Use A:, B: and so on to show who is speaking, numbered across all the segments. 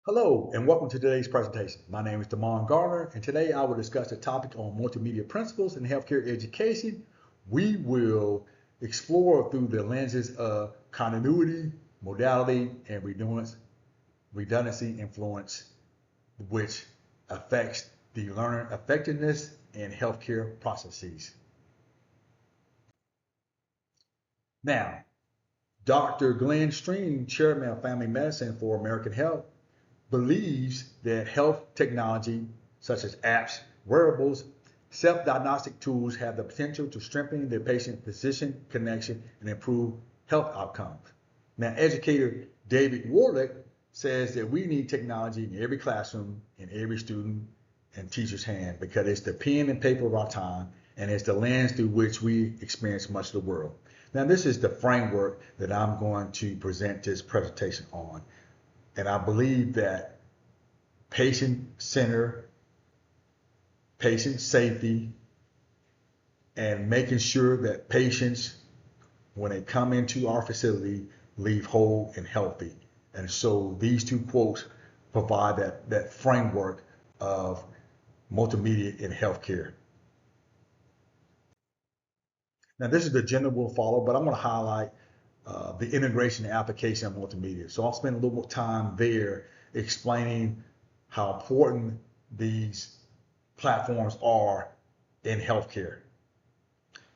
A: Hello and welcome to today's presentation. My name is Damon Garner and today I will discuss a topic on multimedia principles in healthcare education. We will explore through the lenses of continuity, modality, and redundancy influence, which affects the learner effectiveness in healthcare processes. Now, Dr. Glenn Stream, Chairman of Family Medicine for American Health, believes that health technology, such as apps, wearables, self-diagnostic tools have the potential to strengthen the patient-physician connection and improve health outcomes. Now, educator David Warlick says that we need technology in every classroom, in every student and teacher's hand, because it's the pen and paper of our time, and it's the lens through which we experience much of the world. Now, this is the framework that I'm going to present this presentation on. And I believe that patient-centered, patient safety, and making sure that patients, when they come into our facility, leave whole and healthy. And so these two quotes provide that framework of multimedia in healthcare. Now, this is the agenda we'll follow, but I'm going to highlight the integration and application of multimedia. So I'll spend a little more time there explaining how important these platforms are in healthcare.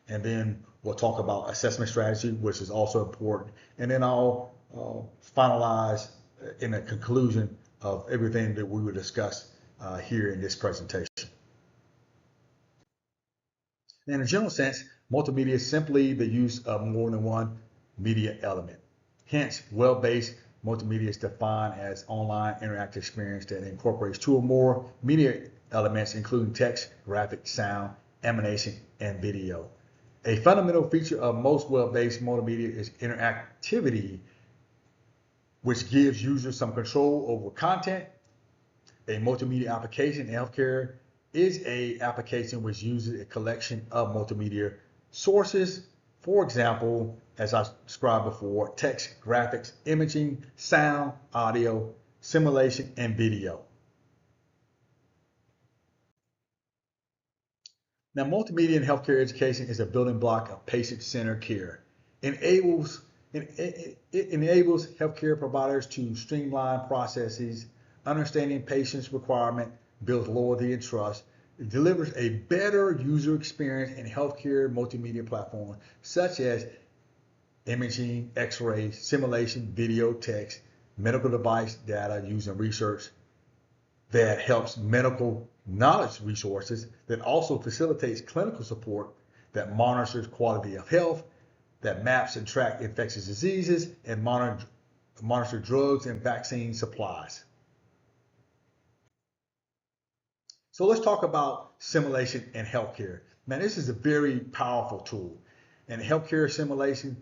A: And then we'll talk about assessment strategy, which is also important. And then I'll finalize in a conclusion of everything that we will discuss here in this presentation. In a general sense, multimedia is simply the use of more than one media element. Hence, web-based multimedia is defined as online interactive experience that incorporates two or more media elements, including text, graphic, sound, animation, and video. A fundamental feature of most web-based multimedia is interactivity, which gives users some control over content. A multimedia application in healthcare is an application which uses a collection of multimedia sources. For example, as I described before, text, graphics, imaging, sound, audio, simulation, and video. Now, multimedia in healthcare education is a building block of patient-centered care. It enables healthcare providers to streamline processes, understanding patients' requirement, builds loyalty and trust. It delivers a better user experience in healthcare multimedia platforms such as imaging, x-ray, simulation, video, text, medical device data using research that helps medical knowledge resources, that also facilitates clinical support, that monitors quality of health, that maps and tracks infectious diseases, and monitor drugs and vaccine supplies. So let's talk about simulation in healthcare. Now, this is a very powerful tool. In healthcare simulation,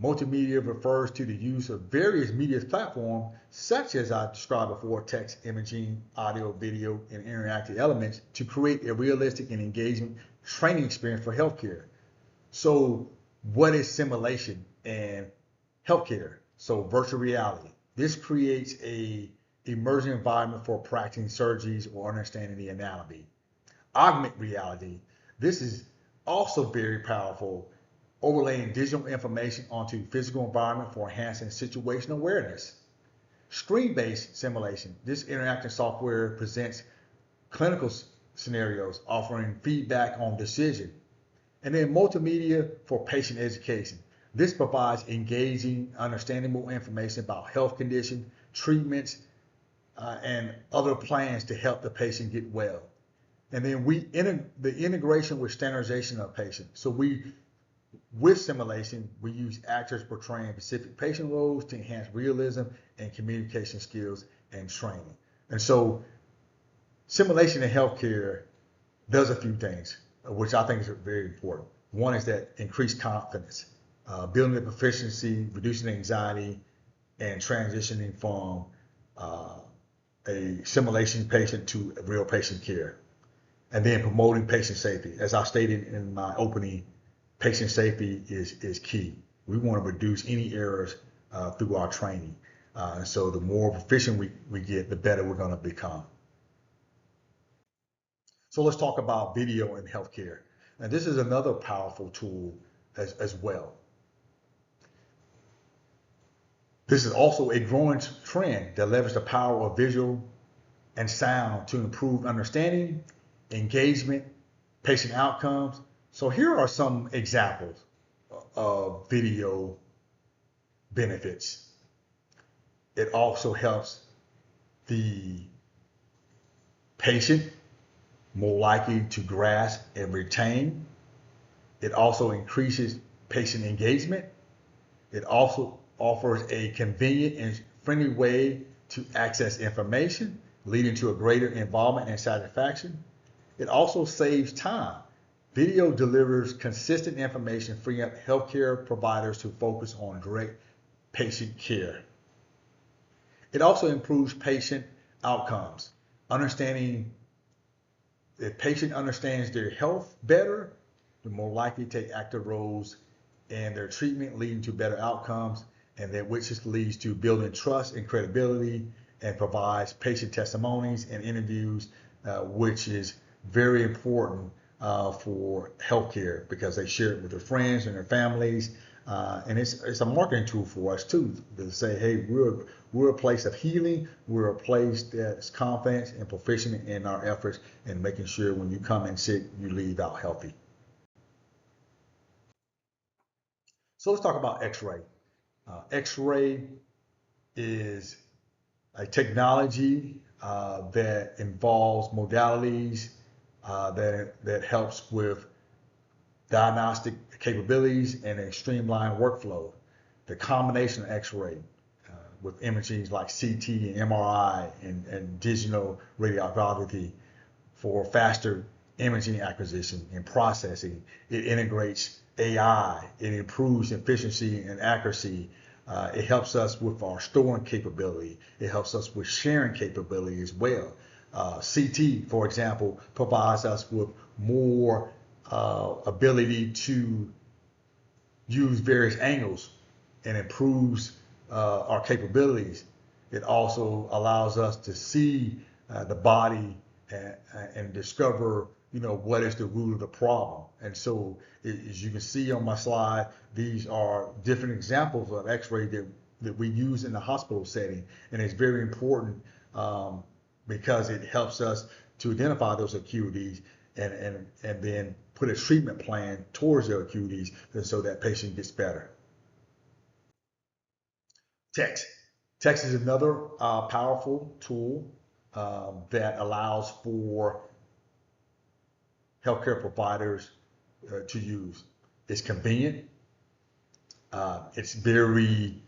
A: multimedia refers to the use of various media platforms, such as I described before, text, imaging, audio, video, and interactive elements to create a realistic and engaging training experience for healthcare. So what is simulation in healthcare? So virtual reality. This creates a immersive environment for practicing surgeries or understanding the anatomy. Augmented reality. This is also very powerful, overlaying digital information onto physical environment for enhancing situational awareness. Screen-based simulation. This interactive software presents clinical scenarios, offering feedback on decision. And then multimedia for patient education. This provides engaging, understandable information about health conditions, treatments, and other plans to help the patient get well. And then the integration with standardization of patients. So with simulation, we use actors portraying specific patient roles to enhance realism and communication skills and training. And so simulation in healthcare does a few things, which I think is very important. One is that increased confidence, building the proficiency, reducing anxiety, and transitioning from a simulation patient to real patient care. And then promoting patient safety. As I stated in my opening, patient safety is key. We want to reduce any errors through our training. And so the more proficient we get, the better we're going to become. So let's talk about video in healthcare. And this is another powerful tool as well. This is also a growing trend that leverages the power of visual and sound to improve understanding, engagement, patient outcomes. So here are some examples of video benefits. It also helps the patient more likely to grasp and retain. It also increases patient engagement. It also offers a convenient and friendly way to access information, leading to a greater involvement and satisfaction. It also saves time. Video delivers consistent information, freeing up healthcare providers to focus on direct patient care. It also improves patient outcomes. If patient understands their health better, they're more likely to take active roles in their treatment, leading to better outcomes, and that which leads to building trust and credibility, and provides patient testimonies and interviews, which is very important for healthcare because they share it with their friends and their families. And it's a marketing tool for us too, to say, hey, we're a place of healing. We're a place that's confident and proficient in our efforts in making sure when you come in sick, you leave out healthy. So let's talk about X-ray. X-ray is a technology that involves modalities that helps with diagnostic capabilities and a streamlined workflow. The combination of X-ray with imaging like CT and MRI and digital radiography for faster imaging acquisition and processing. It integrates AI. It improves efficiency and accuracy. It helps us with our storing capability. It helps us with sharing capability as well. CT, for example, provides us with more ability to use various angles and improves our capabilities. It also allows us to see the body and discover, what is the root of the problem. And so, as you can see on my slide, these are different examples of X-ray that we use in the hospital setting, and it's very important because it helps us to identify those acuities and then put a treatment plan towards their acuities so that patient gets better. Text. Text is another powerful tool that allows for healthcare providers to use. It's convenient. It's very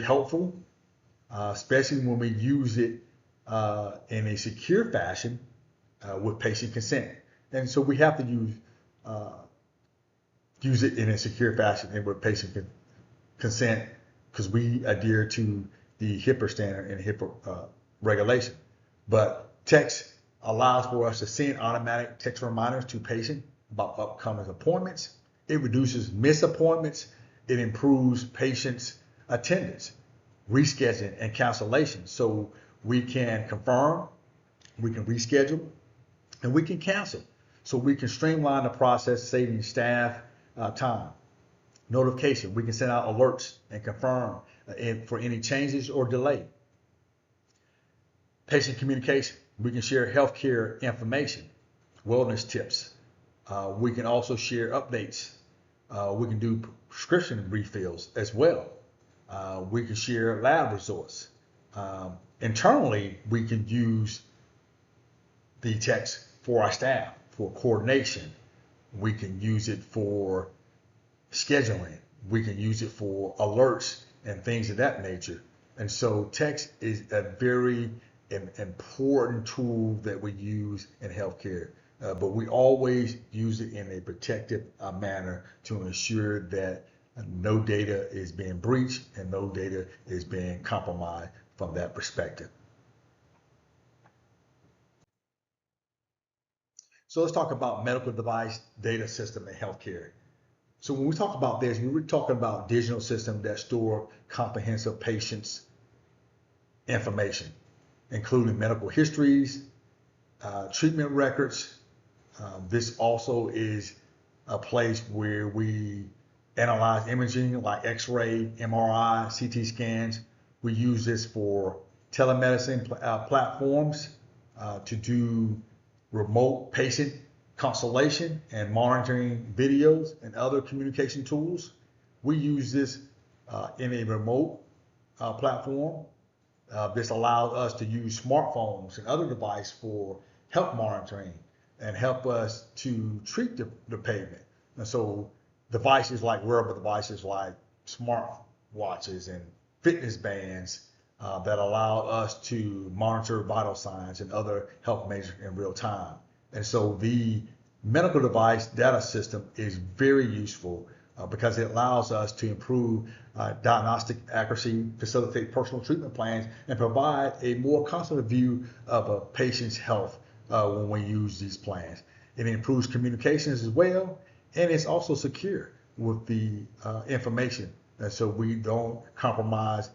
A: helpful, especially when we use it in a secure fashion with patient consent. And so we have to use it in a secure fashion and with patient consent because we adhere to the HIPAA standard and HIPAA regulation. But text allows for us to send automatic text reminders to patients about upcoming appointments. It reduces missed appointments. It improves patients' attendance, rescheduling, and cancellation. So we can confirm, we can reschedule, and we can cancel. So we can streamline the process, saving staff time. Notification, we can send out alerts and confirm for any changes or delay. Patient communication, we can share healthcare information, wellness tips. We can also share updates. We can do prescription refills as well. We can share lab results. Internally, we can use the text for our staff, for coordination. We can use it for scheduling. We can use it for alerts and things of that nature. And so text is a very important tool that we use in healthcare. But we always use it in a protective manner to ensure that no data is being breached and no data is being compromised from that perspective. So let's talk about medical device data system in healthcare. So when we talk about this, we were talking about digital systems that store comprehensive patients' information, including medical histories, treatment records. This also is a place where we analyze imaging like X-ray, MRI, CT scans. We use this for telemedicine platforms to do remote patient consultation and monitoring videos and other communication tools. We use this in a remote platform. This allows us to use smartphones and other devices for health monitoring and help us to treat the payment. And so devices like wearable devices like smart watches and fitness bands that allow us to monitor vital signs and other health measures in real time. And so the medical device data system is very useful because it allows us to improve diagnostic accuracy, facilitate personal treatment plans, and provide a more constant view of a patient's health when we use these plans. It improves communications as well, and it's also secure with the information. And so we don't compromise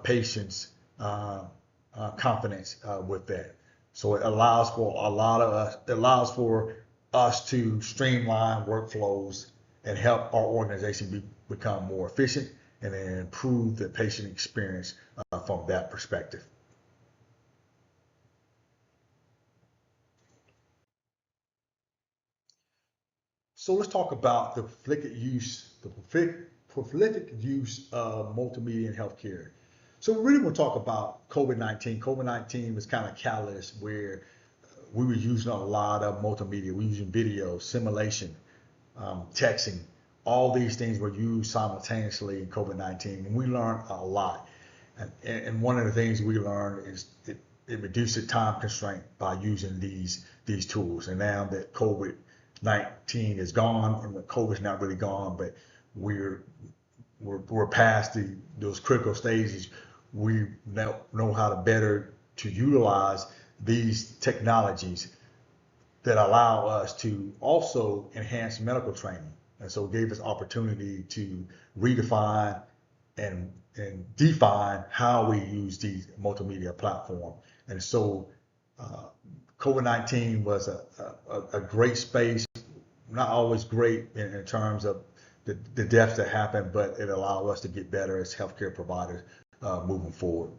A: patients' confidence with that. So it allows for us to streamline workflows and help our organization become more efficient and then improve the patient experience from that perspective. So let's talk about the prolific use of multimedia in healthcare. So we really want to talk about COVID-19. COVID-19 was kind of catalyst where we were using a lot of multimedia. We were using video, simulation, texting. All these things were used simultaneously in COVID-19, and we learned a lot. And one of the things we learned is it reduced the time constraint by using these tools. And now that COVID-19 is gone, and COVID's not really gone, but we're past those critical stages. We now know how to better to utilize these technologies that allow us to also enhance medical training. And so it gave us opportunity to redefine and define how we use these multimedia platform. And so COVID-19 was a great space, not always great in terms of the deaths that happened, but it allowed us to get better as healthcare providers moving forward.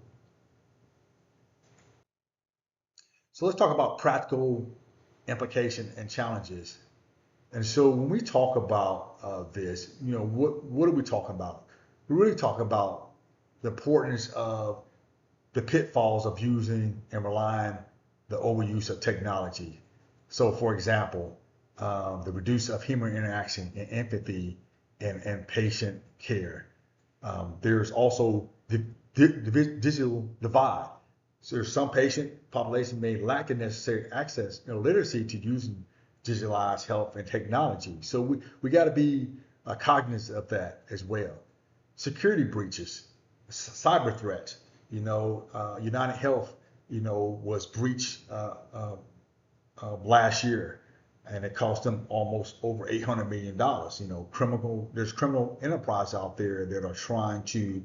A: So let's talk about practical implication and challenges. And so when we talk about this, what are we talking about? We're really talking about the importance of the pitfalls of using and relying the overuse of technology. So for example, the reduce of human interaction and empathy and patient care. There's also the digital divide. So there's some patient population may lack the necessary access and literacy to using digitalized health and technology. So we got to be cognizant of that as well. Security breaches, cyber threats. United Health, was breached last year, and it cost them almost over $800 million. There's criminal enterprise out there that are trying to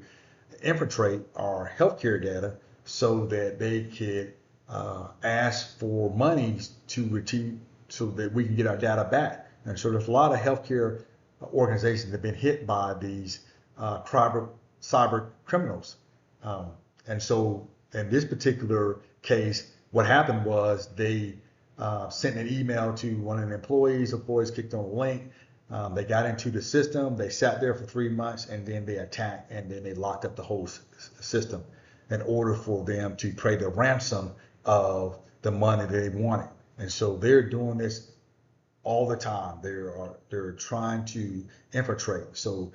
A: infiltrate our healthcare data so that they could ask for money to retrieve so that we can get our data back. And so there's a lot of healthcare organizations that have been hit by these cyber criminals. And so in this particular case, what happened was they sent an email to one of the employees. Employees clicked on a link. They got into the system. They sat there for 3 months, and then they attacked, and then they locked up the whole system in order for them to pay the ransom of the money they wanted. And so they're doing this all the time. They're trying to infiltrate. So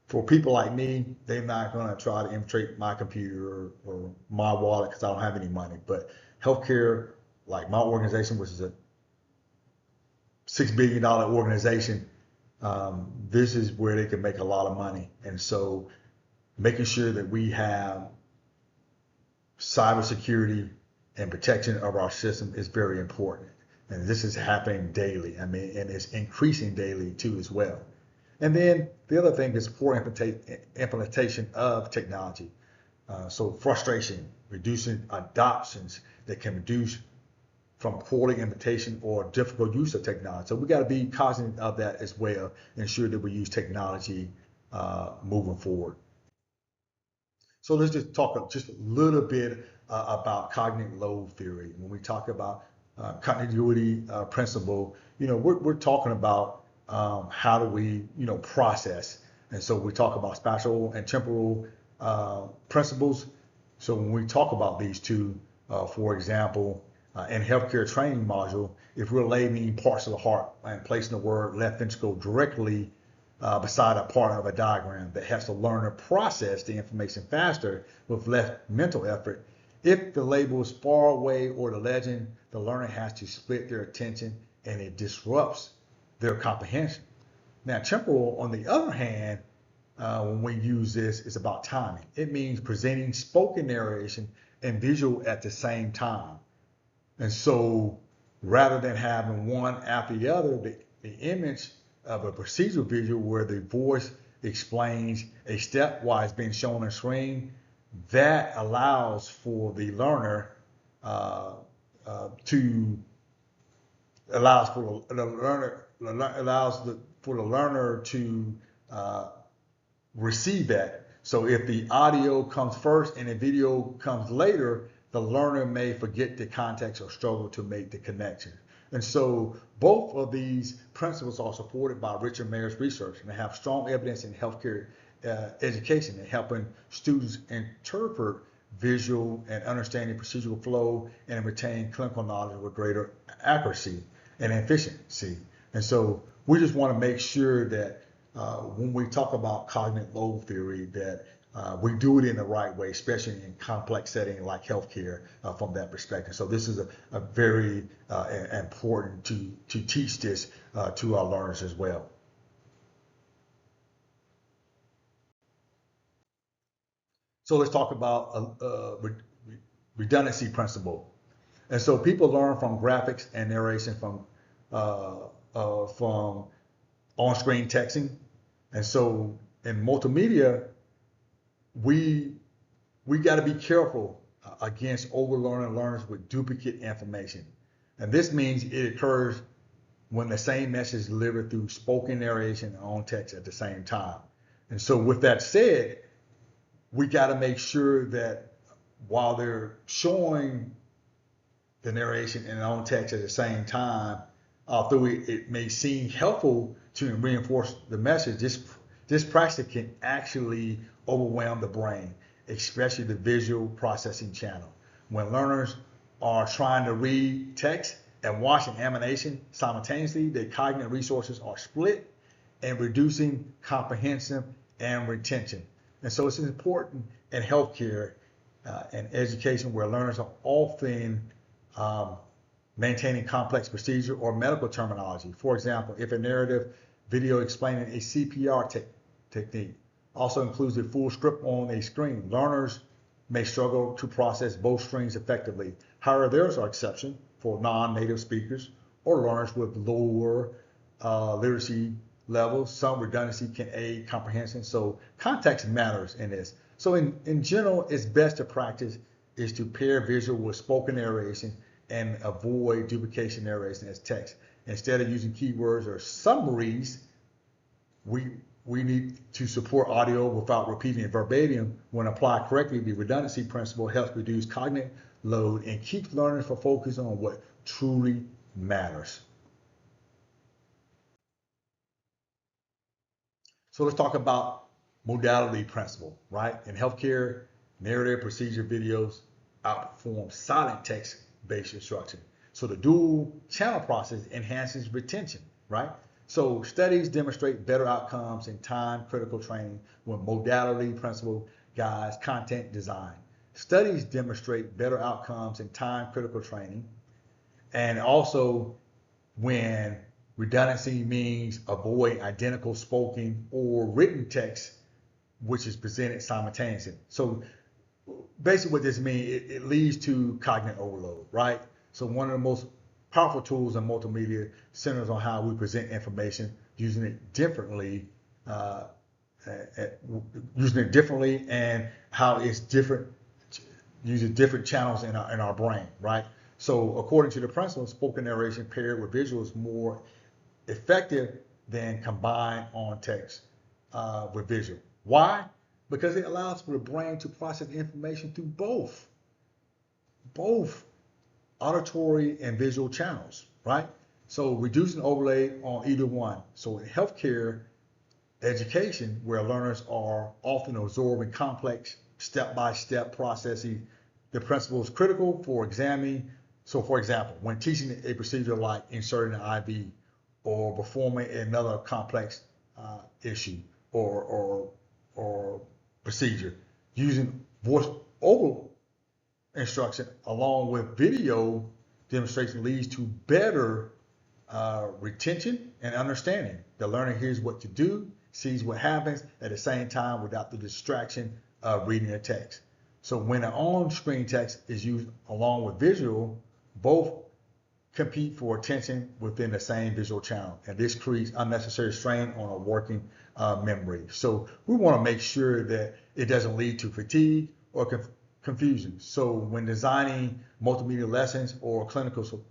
A: for people like me, they're not going to try to infiltrate my computer or my wallet because I don't have any money. But healthcare, like my organization, which is a $6 billion organization, this is where they can make a lot of money. And so making sure that we have cybersecurity and protection of our system is very important. And this is happening daily. And it's increasing daily too as well. And then the other thing is poor implementation of technology. So frustration, reducing adoptions that can reduce from poorly implementation or difficult use of technology. So we got to be cognizant of that as well, ensure that we use technology moving forward. So let's just talk just a little bit about cognitive load theory. When we talk about continuity principle, we're talking about how do we, process. And so we talk about spatial and temporal principles. So when we talk about these two, for example, in healthcare training module, if we're labeling parts of the heart and placing the word left ventricle directly beside a part of a diagram that helps the learner process the information faster with less mental effort. If the label is far away or the legend, the learner has to split their attention and it disrupts their comprehension. Now, temporal, on the other hand, when we use this, is about timing. It means presenting spoken narration and visual at the same time. And so rather than having one after the other, the image of a procedural visual where the voice explains a step while it's being shown on screen, that allows for the learner to receive that. So if the audio comes first and the video comes later, the learner may forget the context or struggle to make the connection. And so both of these principles are supported by Richard Mayer's research, and they have strong evidence in healthcare education in helping students interpret visual and understanding procedural flow and retain clinical knowledge with greater accuracy and efficiency. And so we just want to make sure that when we talk about cognitive load theory, that we do it in the right way, especially in complex setting like healthcare from that perspective. So this is a very important to teach this to our learners as well. So let's talk about redundancy principle. And so people learn from graphics and narration from on-screen texting. And so in multimedia, we got to be careful against overlearning learners with duplicate information. And this means it occurs when the same message is delivered through spoken narration and on text at the same time. And so with that said, we got to make sure that while they're showing the narration and on text at the same time, although it may seem helpful to reinforce the message, this practice can actually overwhelm the brain, especially the visual processing channel. When learners are trying to read text and watch an animation simultaneously, their cognitive resources are split and reducing comprehension and retention. And so it's important in healthcare and education where learners are often maintaining complex procedure or medical terminology. For example, if a narrative video explaining a CPR technique also includes a full script on a screen, learners may struggle to process both screens effectively. However, there's an exception for non-native speakers or learners with lower literacy levels. Some redundancy can aid comprehension, so context matters in this. So in general, it's best to practice is to pair visual with spoken narration and avoid duplication narration as text. Instead of using keywords or summaries, we need to support audio without repeating it verbatim. When applied correctly, the redundancy principle helps reduce cognitive load and keeps learners from focusing on what truly matters. So let's talk about modality principle, right? In healthcare, narrative procedure videos outperform silent text-based instruction. So the dual channel process enhances retention, right? So studies demonstrate better outcomes in time-critical training when modality principle guides content design. Studies demonstrate better outcomes in time-critical training, and also when redundancy means avoid identical spoken or written text, which is presented simultaneously. So basically what this means, it leads to cognitive overload, right? So one of the most powerful tools in multimedia centers on how we present information, using it differently using it differently, and how it's different, using different channels in our brain, right? So according to the principle, spoken narration paired with visual is more effective than combined on text with visual. Why? Because it allows for the brain to process information through both auditory and visual channels, right? So reducing overlay on either one. So in healthcare education, where learners are often absorbing complex step-by-step processes, the principle is critical for examining. So for example, when teaching a procedure like inserting an IV or performing another complex issue or procedure, using voice over instruction along with video demonstration leads to better retention and understanding. The learner hears what to do, sees what happens at the same time without the distraction of reading the text. So when an on-screen text is used along with visual, both compete for attention within the same visual channel, and this creates unnecessary strain on a working memory. So we want to make sure that it doesn't lead to fatigue or confusion. So when designing multimedia lessons or clinical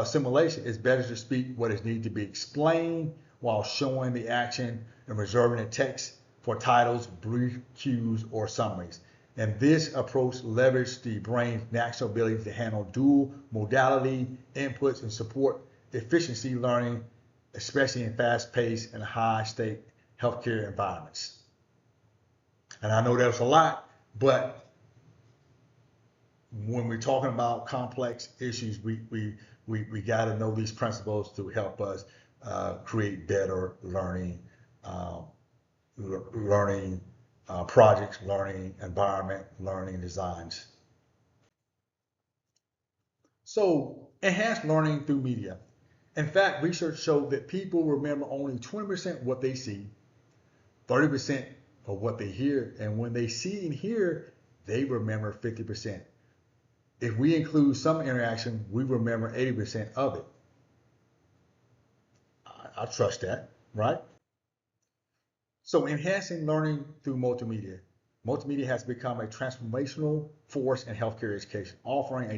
A: simulation, it's better to speak what is needed to be explained while showing the action and reserving the text for titles, brief cues, or summaries. And this approach leverages the brain's natural ability to handle dual modality inputs and support efficiency learning, especially in fast-paced and high-stake healthcare environments. And I know that was a lot, but when we're talking about complex issues, we got to know these principles to help us create better learning projects, learning environment, learning designs. So enhanced learning through media. In fact, research showed that people remember only 20% what they see, 30% of what they hear, and when they see and hear, they remember 50%. If we include some interaction, we remember 80% of it. I trust that, right? So enhancing learning through multimedia. Multimedia has become a transformational force in healthcare education, offering a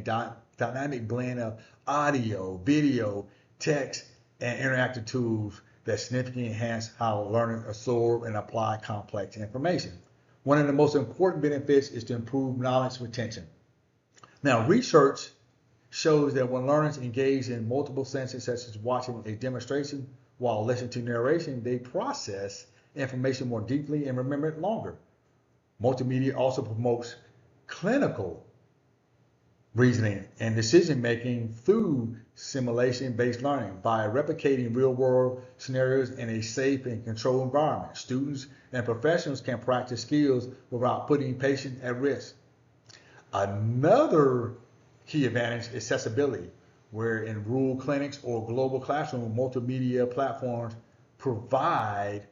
A: dynamic blend of audio, video, text, and interactive tools that significantly enhance how learners absorb and apply complex information. One of the most important benefits is to improve knowledge retention. Now, research shows that when learners engage in multiple senses, such as watching a demonstration while listening to narration, they process information more deeply and remember it longer. Multimedia also promotes clinical reasoning and decision making through simulation-based learning. By replicating real-world scenarios in a safe and controlled environment, students and professionals can practice skills without putting patients at risk. Another key advantage is accessibility, where in rural clinics or global classroom, multimedia platforms provide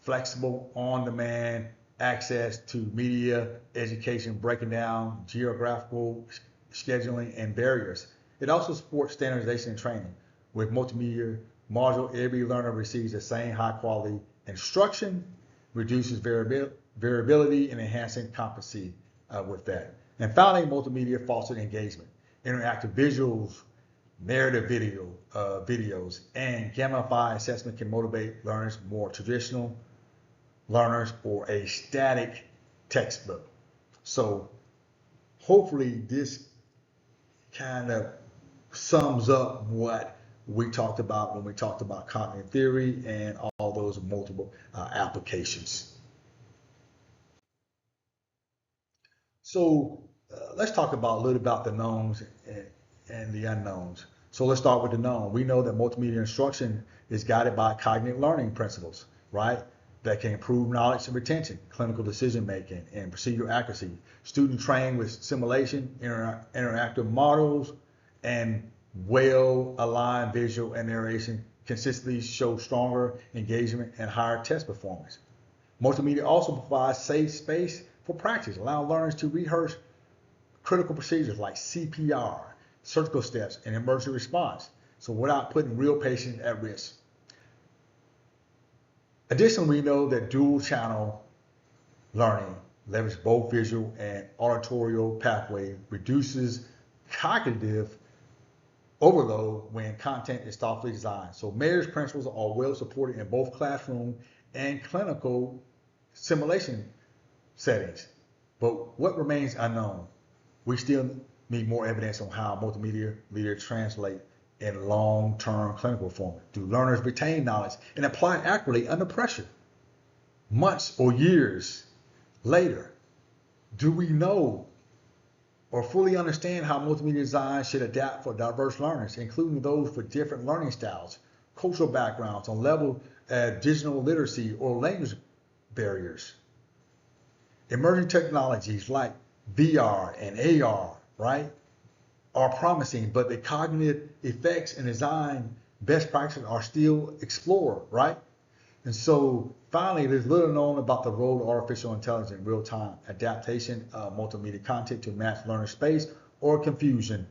A: flexible, on-demand access to media education, breaking down geographical scheduling and barriers. It also supports standardization and training. With multimedia module, every learner receives the same high-quality instruction, reduces variability, and enhancing competency with that. And finally, multimedia fosters engagement. Interactive visuals, narrative videos, and gamified assessment can motivate learners more traditional learners or a static textbook. So hopefully this kind of sums up what we talked about when we talked about cognitive theory and all those multiple applications. So let's talk about a little about the knowns and the unknowns. So let's start with the known. We know that multimedia instruction is guided by cognitive learning principles, right? That can improve knowledge and retention, clinical decision making, and procedural accuracy. Students trained with simulation, interactive models, and well-aligned visual and narration consistently show stronger engagement and higher test performance. Multimedia also provides safe space for practice, allowing learners to rehearse critical procedures like CPR, surgical steps, and emergency response, so without putting real patients at risk. Additionally, we know that dual channel learning leverages both visual and auditory pathway, reduces cognitive overload when content is thoughtfully designed. So Mayer's principles are well supported in both classroom and clinical simulation settings. But what remains unknown? We still need more evidence on how multimedia leaders translate in long-term clinical performance. Do learners retain knowledge and apply it accurately under pressure? Months or years later, do we know or fully understand how multimedia design should adapt for diverse learners, including those with different learning styles, cultural backgrounds, on level of digital literacy or language barriers? Emerging technologies like VR and AR, right, are promising, but the cognitive effects and design best practices are still explored, right? And so finally, there's little known about the role of artificial intelligence in real-time adaptation of multimedia content to match learner space or confusion.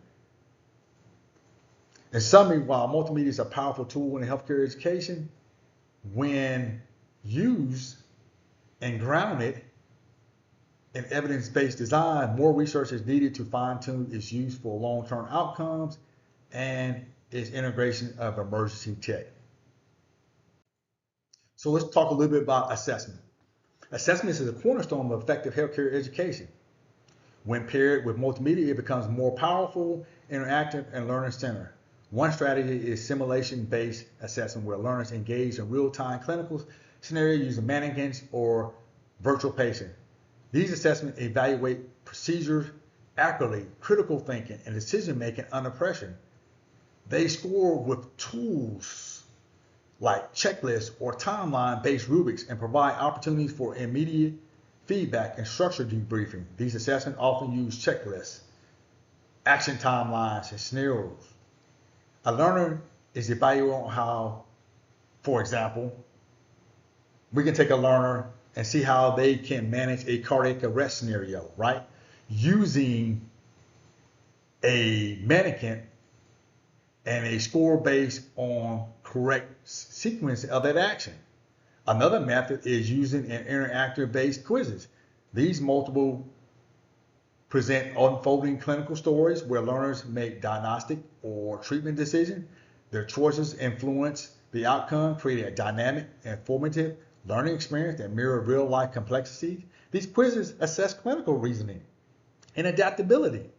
A: In summary, while multimedia is a powerful tool in healthcare education, when used and grounded in evidence-based design, more research is needed to fine-tune its use for long-term outcomes and its integration of emergency tech. So let's talk a little bit about assessment. Assessment is a cornerstone of effective healthcare education. When paired with multimedia, it becomes more powerful, interactive, and learner-centered. One strategy is simulation-based assessment, where learners engage in real-time clinical scenarios using mannequins or virtual patients. These assessments evaluate procedures accurately, critical thinking, and decision-making under pressure. They score with tools like checklists or timeline-based rubrics and provide opportunities for immediate feedback and structured debriefing. These assessments often use checklists, action timelines, and scenarios. A learner is evaluated on how, for example, we can take a learner and see how they can manage a cardiac arrest scenario, right? Using a mannequin and a score based on correct sequence of that action. Another method is using an interactive based quizzes. These multiple present unfolding clinical stories where learners make diagnostic or treatment decisions. Their choices influence the outcome, creating a dynamic, informative learning experience that mirror real-life complexities. These quizzes assess clinical reasoning and adaptability.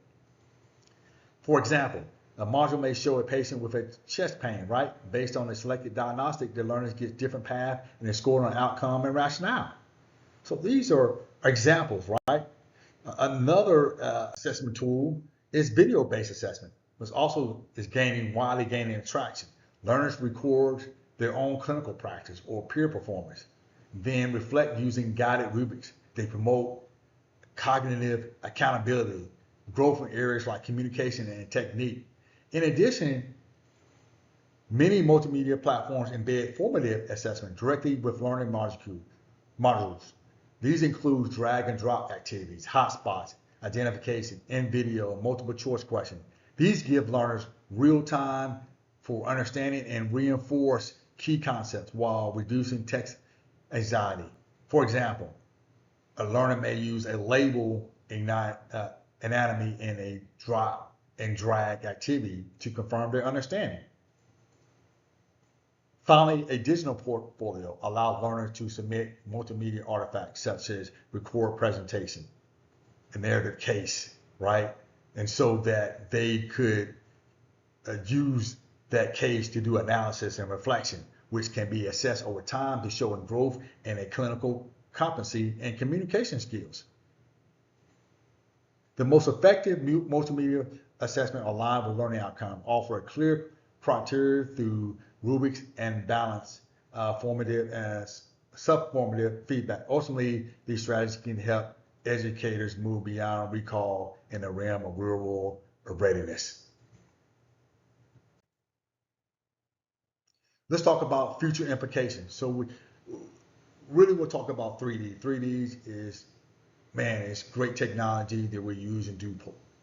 A: For example, a module may show a patient with a chest pain, right? Based on a selected diagnostic, the learners get different path and they're scored on outcome and rationale. So these are examples, right? Another assessment tool is video-based assessment, which also is widely gaining traction. Learners record their own clinical practice or peer performance, then reflect using guided rubrics. They promote cognitive accountability, growth in areas like communication and technique. In addition, many multimedia platforms embed formative assessment directly with learning modules. These include drag and drop activities, hotspots, identification, in video, multiple choice questions. These give learners real time for understanding and reinforce key concepts while reducing text anxiety. For example, a learner may use a label anatomy in a drop and drag activity to confirm their understanding. Finally, a digital portfolio allows learners to submit multimedia artifacts such as record presentation, a narrative case, right? And so that they could use that case to do analysis and reflection, which can be assessed over time to show growth in a clinical competency and communication skills. The most effective multimedia assessment aligned with learning outcome offer a clear criteria through rubrics and balance formative and sub-formative feedback. Ultimately, these strategies can help educators move beyond recall in the realm of real-world readiness. Let's talk about future implications. So we'll talk about 3D. 3D is, man, it's great technology that we use and do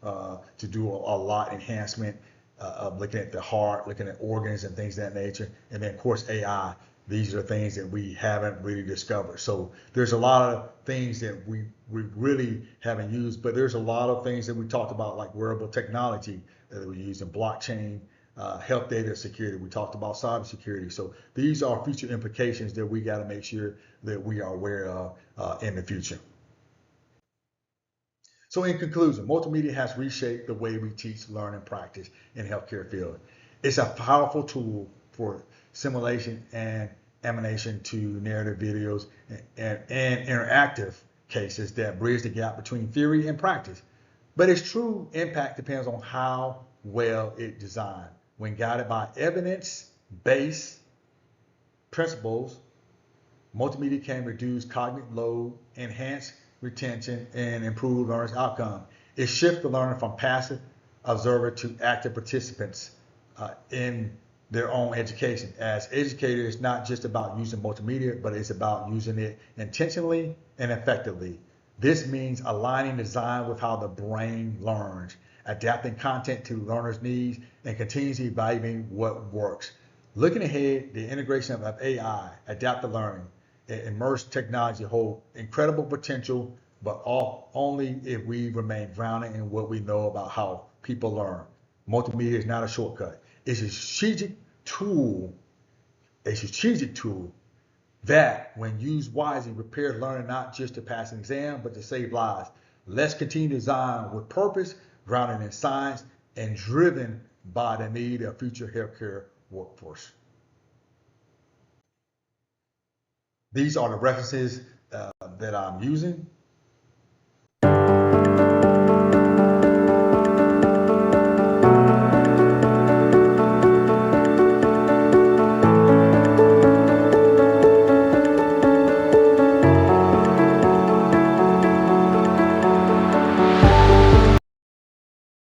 A: to do a lot enhancement of looking at the heart, looking at organs and things of that nature. And then of course AI. these are things that we haven't really discovered. So there's a lot of things that we really haven't used, but there's a lot of things that we talked about, like wearable technology that we use in blockchain, health data security. We talked about cybersecurity. So these are future implications that we got to make sure that we are aware of in the future. So in conclusion, multimedia has reshaped the way we teach, learn, and practice in healthcare field. It's a powerful tool for simulation and animation to narrative videos and interactive cases that bridge the gap between theory and practice. But its true impact depends on how well it's designed. When guided by evidence-based principles, multimedia can reduce cognitive load, enhance retention, and improve learners' outcome. It shifts the learner from passive observer to active participants in their own education. As educators, it's not just about using multimedia, but it's about using it intentionally and effectively. This means aligning design with how the brain learns, adapting content to learners' needs, and continuously evaluating what works. Looking ahead, the integration of AI, adaptive learning, and immersive technology hold incredible potential, but only if we remain grounded in what we know about how people learn. Multimedia is not a shortcut. It's a strategic tool that, when used wisely, prepares learning not just to pass an exam, but to save lives. Let's continue to design with purpose, grounded in science, and driven by the need of future healthcare workforce. These are the references that I'm using.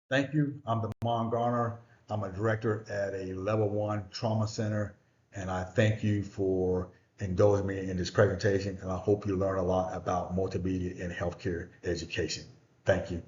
A: Thank you. I'm Damon Garner. I'm a director at a level 1 trauma center, and I thank you for indulging me in this presentation, and I hope you learn a lot about multimedia in healthcare education. Thank you.